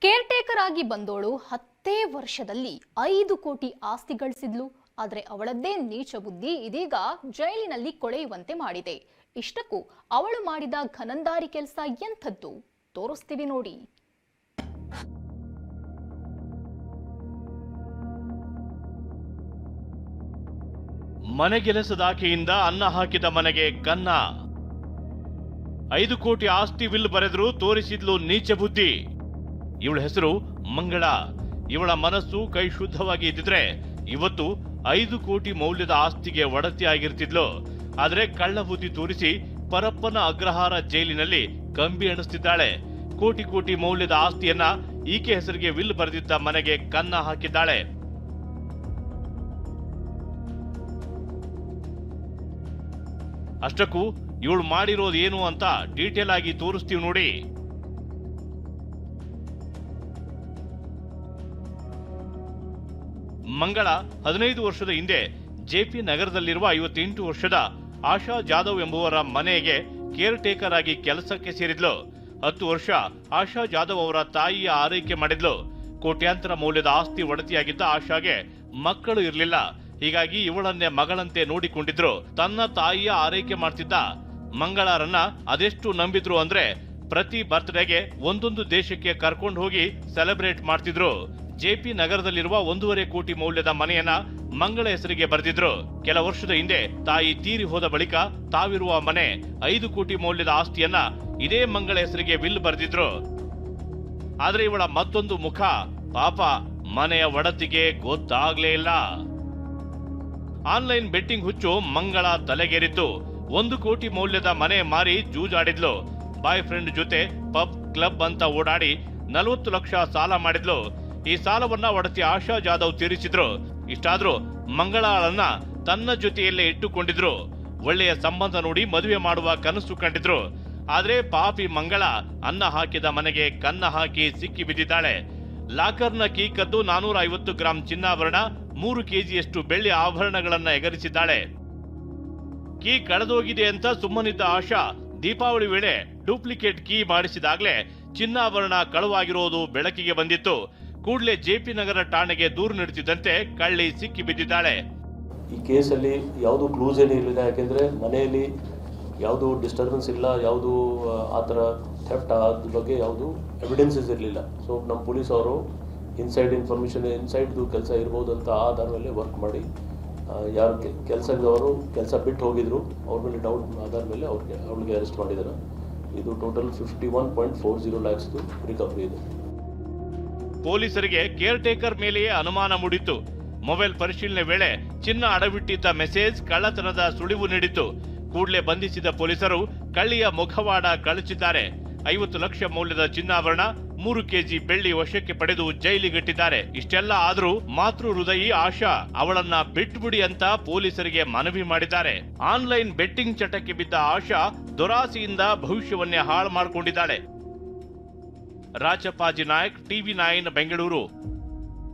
Care taker ಆಗಿ ಬಂದೋಳು 10 ವರ್ಷದಲ್ಲಿ 5 ಕೋಟಿ ಆಸ್ತಿ ಗಳಿಸಿದ್ಲು. ಆದರೆ ಅವಳದ್ದೇ ನೀಚ ಬುದ್ಧಿ ಇದೀಗ ಜೈಲಿನಲ್ಲಿ ಕೊಳೆಯುವಂತೆ ಮಾಡಿದೆ. ಇಷ್ಟಕ್ಕೂ ಅವಳು ಮಾಡಿದ ಘನಂದಾರಿ ಕೆಲಸ ಎಂಥದ್ದು ತೋರಿಸ್ತೀವಿ ನೋಡಿ. ಮನೆಗೆಲಸದಾಕೆಯಿಂದ ಅನ್ನ ಹಾಕಿದ ಮನೆಗೆ ಕನ್ನ. 5 ಕೋಟಿ ಆಸ್ತಿ ವಿಲ್ ಬರೆದ್ರು ತೋರಿಸಿದ್ಲು ನೀಚ ಬುದ್ಧಿ. ಇವಳ ಹೆಸರು ಮಂಗಳ. ಇವಳ ಮನಸ್ಸು ಕೈ ಶುದ್ಧವಾಗಿ ಇದ್ದಿದ್ರೆ ಇವತ್ತು 5 ಕೋಟಿ ಮೌಲ್ಯದ ಆಸ್ತಿಗೆ ಒಡತಿ ಆಗಿರ್ತಿದ್ಲು. ಆದ್ರೆ ಕಳ್ಳ ಬುದ್ಧಿ ತೋರಿಸಿ ಪರಪ್ಪನ ಅಗ್ರಹಾರ ಜೈಲಿನಲ್ಲಿ ಕಂಬಿ ಎಣಿಸ್ತಿದ್ದಾಳೆ. ಕೋಟಿ ಕೋಟಿ ಮೌಲ್ಯದ ಆಸ್ತಿಯನ್ನ ಈಕೆ ಹೆಸರಿಗೆ ವಿಲ್ ಬರೆದಿದ್ದ ಮನೆಗೆ ಕನ್ನ ಹಾಕಿದ್ದಾಳೆ. ಅಷ್ಟಕ್ಕೂ ಇವಳು ಮಾಡಿರೋದು ಏನು ಅಂತ ಡೀಟೇಲ್ ಆಗಿ ತೋರಿಸ್ತೀವಿ ನೋಡಿ. ಮಂಗಳ 15 ವರ್ಷದ ಹಿಂದೆ ಜೆಪಿ ನಗರದಲ್ಲಿರುವ 58 ವರ್ಷದ ಆಶಾ ಜಾಧವ್ ಎಂಬುವರ ಮನೆಗೆ ಕೇರ್ ಟೇಕರ್ ಆಗಿ ಕೆಲಸಕ್ಕೆ ಸೇರಿದ್ಲು. 10 ವರ್ಷ ಆಶಾ ಜಾಧವ್ ಅವರ ತಾಯಿಯ ಆರೈಕೆ ಮಾಡಿದ್ಲು. ಕೋಟ್ಯಾಂತರ ಮೌಲ್ಯದ ಆಸ್ತಿ ಒಡತಿಯಾಗಿದ್ದ ಆಶಾಗೆ ಮಕ್ಕಳು ಇರಲಿಲ್ಲ. ಹೀಗಾಗಿ ಇವಳನ್ನೇ ಮಗಳಂತೆ ನೋಡಿಕೊಂಡಿದ್ರು. ತನ್ನ ತಾಯಿಯ ಆರೈಕೆ ಮಾಡ್ತಿದ್ದ ಮಂಗಳರನ್ನ ಅದೆಷ್ಟು ನಂಬಿದ್ರು ಅಂದ್ರೆ ಪ್ರತಿ ಬರ್ತ್ಡೇಗೆ ಒಂದೊಂದು ದೇಶಕ್ಕೆ ಕರ್ಕೊಂಡು ಹೋಗಿ ಸೆಲೆಬ್ರೇಟ್ ಮಾಡ್ತಿದ್ರು. ಜೆಪಿ ನಗರದಲ್ಲಿರುವ 1.5 ಕೋಟಿ ಮೌಲ್ಯದ ಮನೆಯನ್ನ ಮಂಗಳ ಹೆಸರಿಗೆ ಬರೆದಿದ್ರು. ಕೆಲ ವರ್ಷದ ಹಿಂದೆ ತಾಯಿ ತೀರಿ ಹೋದ ಬಳಿಕ ತಾವಿರುವ ಮನೆ 5 ಕೋಟಿ ಮೌಲ್ಯದ ಆಸ್ತಿಯನ್ನ ಇದೇ ಮಂಗಳ ಹೆಸರಿಗೆ ವಿಲ್ ಬರೆದಿದ್ರು. ಆದ್ರೆ ಇವಳ ಮತ್ತೊಂದು ಮುಖ ಪಾಪ ಮನೆಯ ಒಡತಿಗೆ ಗೊತ್ತಾಗ್ಲೇ ಇಲ್ಲ. ಆನ್ಲೈನ್ ಬೆಟ್ಟಿಂಗ್ ಹುಚ್ಚು ಮಂಗಳ ತಲೆಗೇರಿತ್ತು. 1 ಕೋಟಿ ಮೌಲ್ಯದ ಮನೆ ಮಾರಿ ಜೂಜಾಡಿದ್ಲು. ಬಾಯ್ ಫ್ರೆಂಡ್ ಜೊತೆ ಪಬ್ ಕ್ಲಬ್ ಅಂತ ಓಡಾಡಿ 40 ಲಕ್ಷ ಸಾಲ ಮಾಡಿದ್ಲು. ಈ ಸಾಲವನ್ನ ಒಡತಿ ಆಶಾ ಜಾಧವ್ ತೀರಿಸಿದ್ರು. ಇಷ್ಟಾದ್ರೂ ಮಂಗಳಳನ್ನ ತನ್ನ ಜೊತೆಯಲ್ಲೇ ಇಟ್ಟುಕೊಂಡಿದ್ರು. ಒಳ್ಳೆಯ ಸಂಬಂಧ ನೋಡಿ ಮದುವೆ ಮಾಡುವ ಕನಸು ಕಂಡಿದ್ರು. ಆದ್ರೆ ಪಾಪಿ ಮಂಗಳ ಅನ್ನ ಹಾಕಿದ ಮನೆಗೆ ಕನ್ನ ಹಾಕಿ ಸಿಕ್ಕಿ ಬಿದ್ದಿದ್ದಾಳೆ. ಲಾಕರ್ನ ಕೀ ಕದ್ದು 450 ಗ್ರಾಂ ಚಿನ್ನಾಭರಣ, 3 ಕೆಜಿಯಷ್ಟು ಬೆಳ್ಳಿ ಆಭರಣಗಳನ್ನ ಎಗರಿಸಿದ್ದಾಳೆ. ಕೀ ಕಳೆದೋಗಿದೆ ಅಂತ ಸುಮ್ಮನಿದ್ದ ಆಶಾ ದೀಪಾವಳಿ ವೇಳೆ ಡೂಪ್ಲಿಕೇಟ್ ಕೀ ಮಾಡಿಸಿದಾಗ್ಲೇ ಚಿನ್ನಾಭರಣ ಕಳುವಾಗಿರೋದು ಬೆಳಕಿಗೆ ಬಂದಿತ್ತು. ಕೂಡಲೇ ಜೆಪಿ ನಗರ ಠಾಣೆಗೆ ದೂರು ನೀಡುತ್ತಿದ್ದಂತೆ ಕಳ್ಳಿ ಸಿಕ್ಕಿ ಬಿದ್ದಿದ್ದಾಳೆ. ಈ ಕೇಸಲ್ಲಿ ಯಾವುದು ಕ್ಲೂಸ್ ಏನಿರಲಿಲ್ಲ. ಯಾಕೆಂದ್ರೆ ಮನೆಯಲ್ಲಿ ಯಾವುದು ಡಿಸ್ಟರ್ಬೆನ್ಸ್ ಇಲ್ಲ, ಯಾವುದು ಆ ಥರ ಥೆಫ್ಟ್ ಅದ್ರ ಬಗ್ಗೆ ಯಾವುದು ಎವಿಡೆನ್ಸಸ್ ಇರಲಿಲ್ಲ. ಸೊ ನಮ್ಮ ಪೊಲೀಸ್ ಅವರು ಇನ್ಸೈಡ್ ಇನ್ಫಾರ್ಮೇಷನ್ ಇನ್ಸೈಡ್ದು ಕೆಲಸ ಇರ್ಬೋದು ಅಂತ ಆಧಾರ ಮೇಲೆ ವರ್ಕ್ ಮಾಡಿ ಯಾರು ಕೆಲಸದವರು ಕೆಲಸ ಬಿಟ್ಟು ಹೋಗಿದ್ರು ಅವ್ರ ಮೇಲೆ ಡೌಟ್ ಆಧಾರ ಮೇಲೆ ಅವ್ರಿಗೆ ಅರೆಸ್ಟ್ ಮಾಡಿದ್ದಾರೆ. ಇದು ಟೋಟಲ್ 51.40 ಲ್ಯಾಕ್ಸ್ದು ರಿಕವರಿ ಇದೆ. ಪೊಲೀಸರಿಗೆ ಕೇರ್ ಟೇಕರ್ ಮೇಲೆಯೇ ಅನುಮಾನ ಮೂಡಿತ್ತು. ಮೊಬೈಲ್ ಪರಿಶೀಲನೆ ವೇಳೆ ಚಿನ್ನ ಅಡವಿಟ್ಟಿದ್ದ ಮೆಸೇಜ್ ಕಳ್ಳತನದ ಸುಳಿವು ನೀಡಿತ್ತು. ಕೂಡಲೇ ಬಂಧಿಸಿದ ಪೊಲೀಸರು ಕಳ್ಳಿಯ ಮುಖವಾಡ ಕಳಚಿದ್ದಾರೆ. 50 ಲಕ್ಷ ಮೌಲ್ಯದ ಚಿನ್ನಾಭರಣ, 3 ಕೆಜಿ ಬೆಳ್ಳಿ ವಶಕ್ಕೆ ಪಡೆದು ಜೈಲಿಗಿಟ್ಟಿದ್ದಾರೆ. ಇಷ್ಟೆಲ್ಲ ಆದ್ರೂ ಮಾತೃ ಹೃದಯಿ ಆಶಾ ಅವಳನ್ನ ಬಿಟ್ಬಿಡಿ ಅಂತ ಪೊಲೀಸರಿಗೆ ಮನವಿ ಮಾಡಿದ್ದಾರೆ. ಆನ್ಲೈನ್ ಬೆಟ್ಟಿಂಗ್ ಚಟಕ್ಕೆ ಬಿದ್ದ ಆಶಾ ದುರಾಸೆಯಿಂದ ಭವಿಷ್ಯವನ್ನೇ ಹಾಳು ಮಾಡಿಕೊಂಡಿದ್ದಾಳೆ. ರಾಜಪ್ಪಾಜಿ ನಾಯಕ್, TV9 ಬೆಂಗಳೂರು.